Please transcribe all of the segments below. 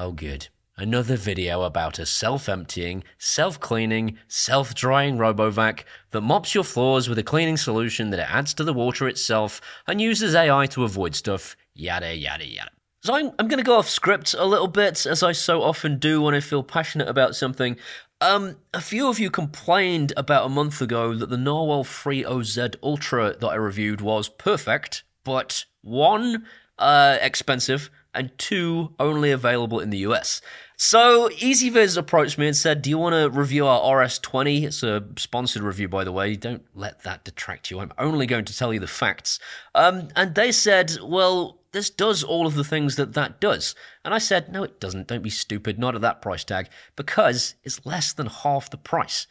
Oh good. Another video about a self-emptying, self-cleaning, self-drying Robovac that mops your floors with a cleaning solution that it adds to the water itself and uses AI to avoid stuff, yada yada yada. So I'm going to go off script a little bit, as I so often do when I feel passionate about something. A few of you complained about a month ago that the Narwal Freo Z Ultra that I reviewed was perfect, but 1, expensive, and 2, only available in the US. So EZVIZ approached me and said, do you want to review our RS20? It's a sponsored review, by the way. Don't let that detract you. I'm only going to tell you the facts. And they said, well, this does all of the things that does. And I said, no, it doesn't. Don't be stupid. Not at that price tag, because it's less than half the price.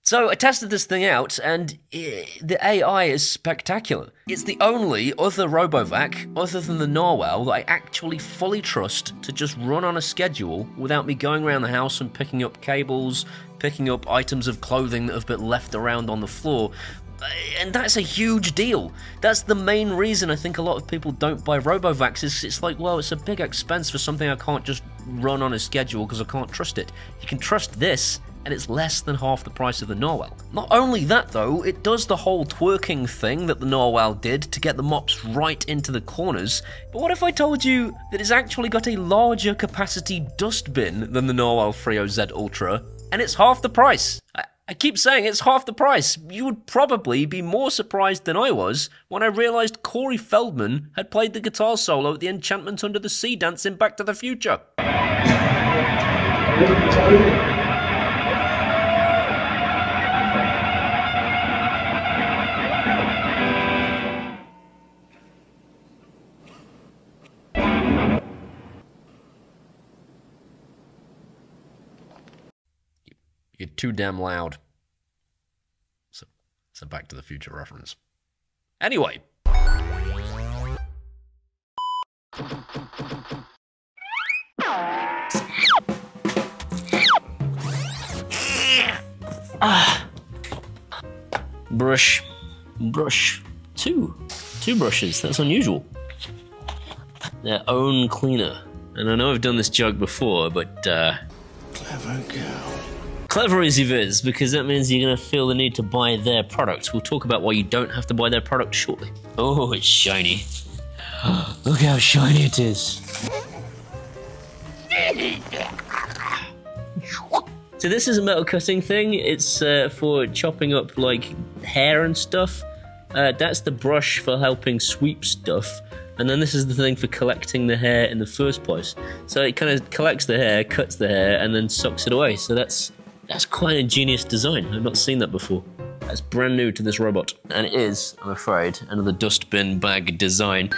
So I tested this thing out, and the AI is spectacular. It's the only other Robovac, other than the Narwal, that I actually fully trust to just run on a schedule without me going around the house and picking up cables, picking up items of clothing that have been left around on the floor. And that's a huge deal. That's the main reason I think a lot of people don't buy Robovacs. It's like, well, it's a big expense for something I can't just run on a schedule because I can't trust it. You can trust this, and it's less than half the price of the Narwal. Not only that though, it does the whole twerking thing that the Narwal did to get the mops right into the corners. But what if I told you that it's actually got a larger capacity dustbin than the Narwal Freo Z Ultra, and it's half the price? I keep saying it's half the price. You would probably be more surprised than I was when I realised Corey Feldman had played the guitar solo at the Enchantment Under the Sea dance in Back to the Future. You're too damn loud. So it's a Back to the Future reference. Anyway. Brush. Two brushes, that's unusual. Their own cleaner. And I know I've done this joke before, but clever girl. Clever EZVIZ, because that means you're going to feel the need to buy their product. We'll talk about why you don't have to buy their product shortly. Oh, it's shiny. Look how shiny it is. So this is a metal cutting thing. It's for chopping up like hair and stuff. That's the brush for helping sweep stuff. And then this is the thing for collecting the hair in the first place. So it kind of collects the hair, cuts the hair, and then sucks it away. So that's quite an ingenious design. I've not seen that before. That's brand new to this robot. And it is, I'm afraid, another dustbin bag design,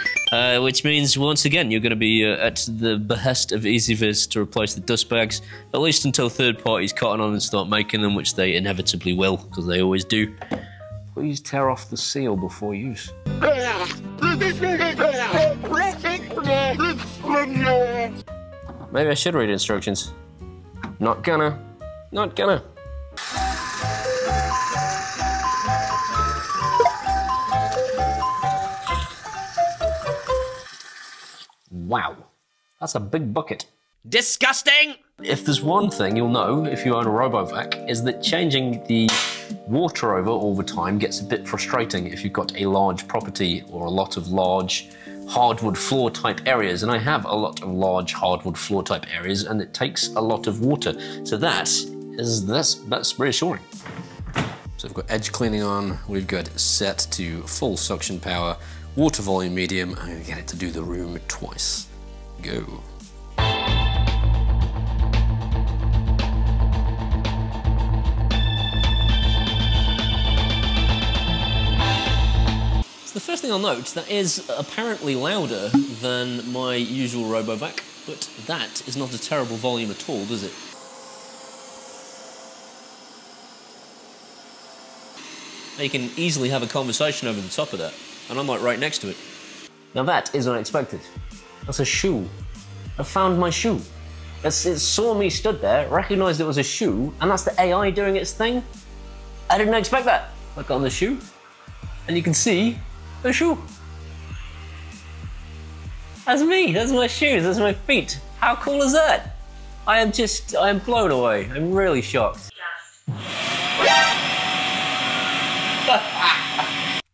which means, once again, you're going to be at the behest of EZVIZ to replace the dust bags, at least until third parties cotton on and start making them, which they inevitably will, because they always do. Please tear off the seal before use. Maybe I should read instructions. Not gonna. Wow, that's a big bucket. Disgusting! If there's one thing you'll know if you own a Robovac, is that changing the water over all the time gets a bit frustrating if you've got a large property or a lot of large hardwood floor type areas. And I have a lot of large hardwood floor type areas, and it takes a lot of water. So that's reassuring. So we've got edge cleaning on, we've got set to full suction power, water volume medium. I'm gonna get it to do the room twice. Go. So the first thing I'll note, that is apparently louder than my usual Robovac, but that is not a terrible volume at all, does it? You can easily have a conversation over the top of that, and I'm like right next to it. Now that is unexpected. That's a shoe. I found my shoe. It saw me stood there, recognized it was a shoe, and that's the AI doing its thing. I didn't expect that. I got on the shoe, and you can see the shoe. That's me, that's my shoes, that's my feet. How cool is that? I am blown away. I'm really shocked.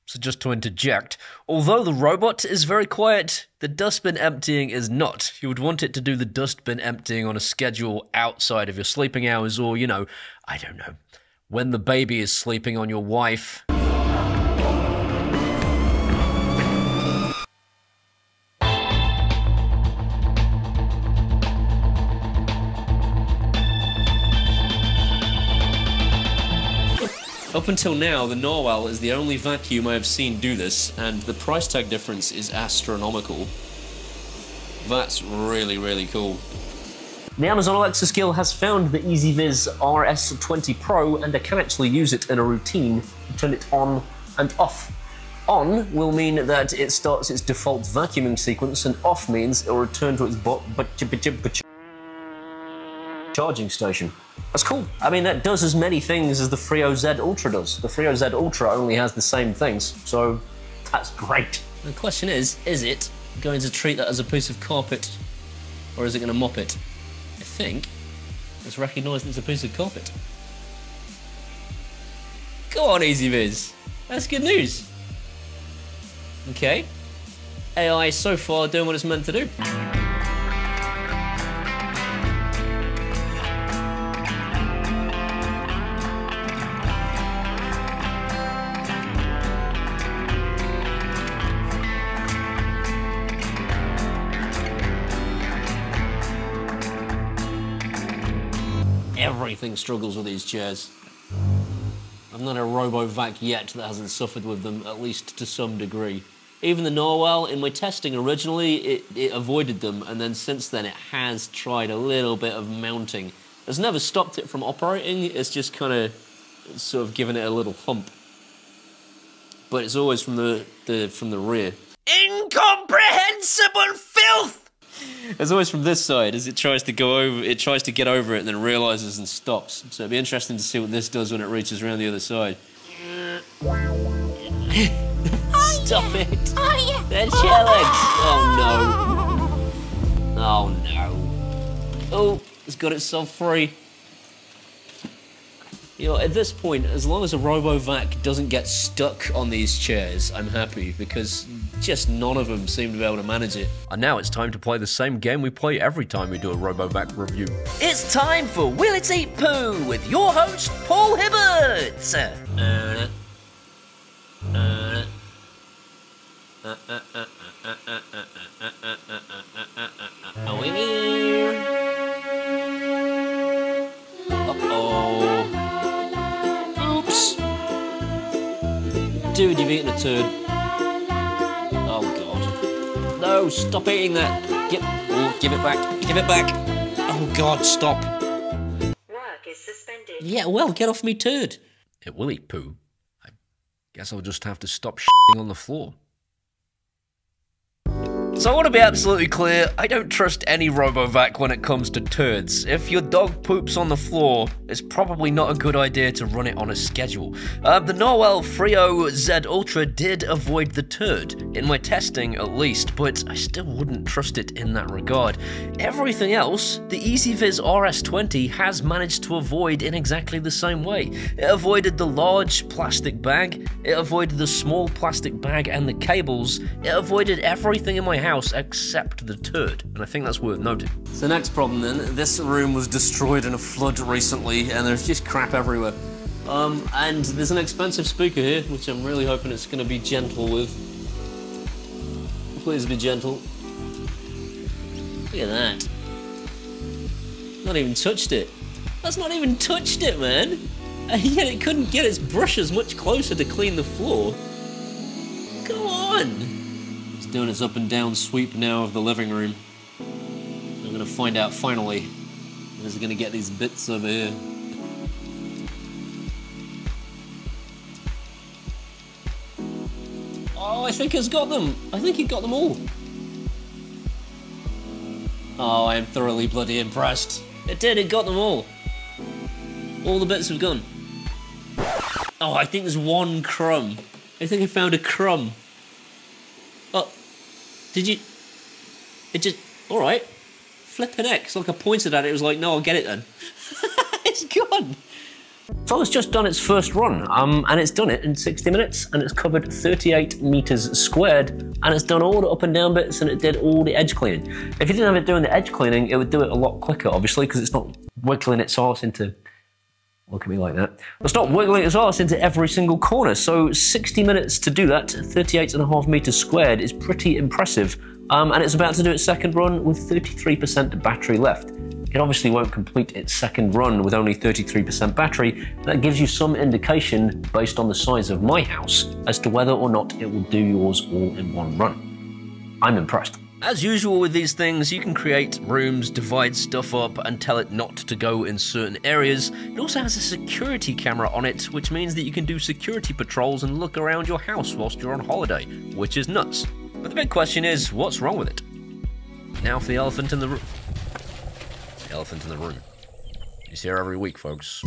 So just to interject, although the robot is very quiet, the dustbin emptying is not. You would want it to do the dustbin emptying on a schedule outside of your sleeping hours, or, you know, I don't know, when the baby is sleeping on your wife. Up until now, the Narwal is the only vacuum I have seen do this, and the price tag difference is astronomical. That's really, really cool. The Amazon Alexa skill has found the EZVIZ RS20 Pro, and I can actually use it in a routine to turn it on and off. On will mean that it starts its default vacuuming sequence, and off means it will return to its charging station. That's cool. I mean, that does as many things as the Freo Z Ultra does. The Freo Z Ultra only has the same things, so that's great. The question is it going to treat that as a piece of carpet, or is it going to mop it? I think it's recognised it's a piece of carpet. Go on, EZVIZ. That's good news. Okay. AI so far doing what it's meant to do. Everything struggles with these chairs. I've not a Robovac yet that hasn't suffered with them, at least to some degree. Even the Narwal, in my testing originally, it avoided them, and then since then it has tried a little bit of mounting. It's never stopped it from operating, it's just kind of sort of given it a little hump. But it's always from the rear. Incomprehensible filth! It's always from this side, as it tries to go over. It tries to get over it, and then realizes and stops. So it'd be interesting to see what this does when it reaches around the other side. Stop it! They're chair legs. Oh no! Oh no! Oh, it's got itself free. You know, at this point, as long as a Robovac doesn't get stuck on these chairs, I'm happy, because just none of them seem to be able to manage it. And now it's time to play the same game we play every time we do a Robovac review. It's time for Will It Eat Poo with your host, Paul hIbbert! Uh-oh. Oops. Dude, you've eaten a turd. Oh god. No, stop eating that. Give it back. Give it back. Oh god, stop. Work is suspended. Yeah, well, get off me turd. It will eat poo. I guess I'll just have to stop shitting on the floor. So I want to be absolutely clear, I don't trust any Robovac when it comes to turds. If your dog poops on the floor, it's probably not a good idea to run it on a schedule. The Narwal Freo Z Ultra did avoid the turd, in my testing at least, but I still wouldn't trust it in that regard. Everything else, the EZVIZ RS20 has managed to avoid in exactly the same way. It avoided the large plastic bag, it avoided the small plastic bag and the cables, it avoided everything in my house except the turd, and I think that's worth noting. So next problem then, this room was destroyed in a flood recently and there's just crap everywhere. And there's an expensive speaker here, which I'm really hoping it's going to be gentle with. Please be gentle. Look at that. Not even touched it. That's not even touched it, man! And yet it couldn't get its brushes much closer to clean the floor. Go on! Doing its up and down sweep now of the living room. I'm gonna find out finally. Is it gonna get these bits over here? Oh, I think it's got them. I think it got them all. Oh, I am thoroughly bloody impressed. It did, it got them all. All the bits have gone. Oh, I think there's one crumb. I think I found a crumb. Oh, did you? It just, all right. Flipping X, like I pointed at it, it was like, no, I'll get it then. It's gone. So it's just done its first run, and it's done it in 60 minutes, and it's covered 38 meters squared, and it's done all the up and down bits, and it did all the edge cleaning. If you didn't have it doing the edge cleaning, it would do it a lot quicker, obviously, because it's not wiggling its arse into... Look at me like that. It's not wiggling its arse into every single corner, so 60 minutes to do that, 38.5 meters squared, is pretty impressive. And it's about to do its second run with 33% battery left. It obviously won't complete its second run with only 33% battery. That gives you some indication, based on the size of my house, as to whether or not it will do yours all in one run. I'm impressed. As usual with these things, you can create rooms, divide stuff up, and tell it not to go in certain areas. It also has a security camera on it, which means that you can do security patrols and look around your house whilst you're on holiday, which is nuts. But the big question is, what's wrong with it? Now for the elephant in the room. The elephant in the room. He's here every week, folks.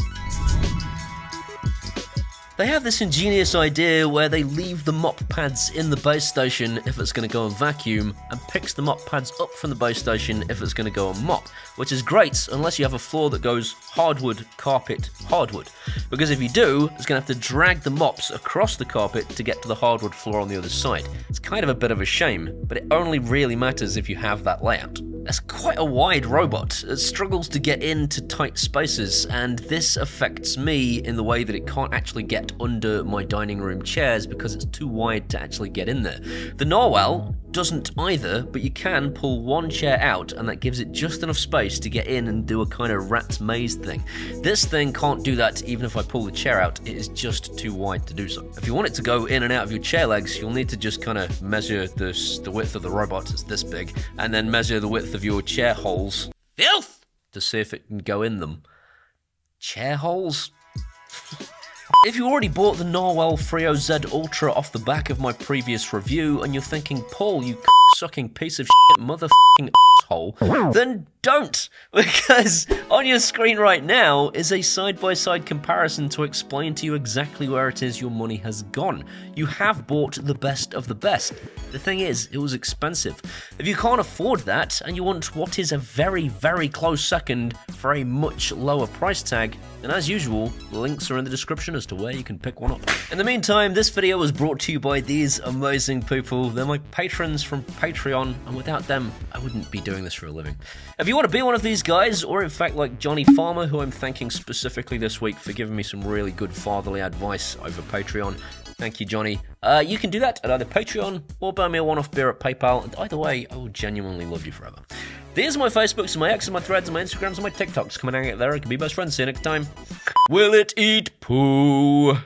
They have this ingenious idea where they leave the mop pads in the base station if it's going to go on vacuum, and picks the mop pads up from the base station if it's going to go on mop, which is great unless you have a floor that goes hardwood, carpet, hardwood. Because if you do, it's going to have to drag the mops across the carpet to get to the hardwood floor on the other side. It's kind of a bit of a shame, but it only really matters if you have that layout. It's quite a wide robot. It struggles to get into tight spaces, and this affects me in the way that it can't actually get under my dining room chairs because it's too wide to actually get in there. The Narwal doesn't either, but you can pull one chair out, and that gives it just enough space to get in and do a kind of rat's maze thing. This thing can't do that even if I pull the chair out. It is just too wide to do so. If you want it to go in and out of your chair legs, you'll need to just kind of measure the width of the robot, it's this big, and then measure the width of your chair holes, filth, to see if it can go in them. Chair holes? If you already bought the Narwal Freo Z Ultra off the back of my previous review, and you're thinking, Paul, you sucking piece of shit motherfucking asshole, then don't, because on your screen right now is a side-by-side comparison to explain to you exactly where it is your money has gone. You have bought the best of the best. The thing is, it was expensive. If you can't afford that, and you want what is a very, very close second for a much lower price tag, then as usual, links are in the description as to where you can pick one up. In the meantime, this video was brought to you by these amazing people. They're my patrons from Patreon, and without them, I wouldn't be doing this for a living. If you want to be one of these guys, or in fact like Johnny Farmer, who I'm thanking specifically this week for giving me some really good fatherly advice over Patreon, thank you, Johnny. You can do that at either Patreon or buy me a one-off beer at PayPal, and either way, I will genuinely love you forever. These are my Facebooks, and my X's, and my Threads, and my Instagrams, and my TikToks. Come and hang out there, I can be best friends. See you next time. Will it eat poo?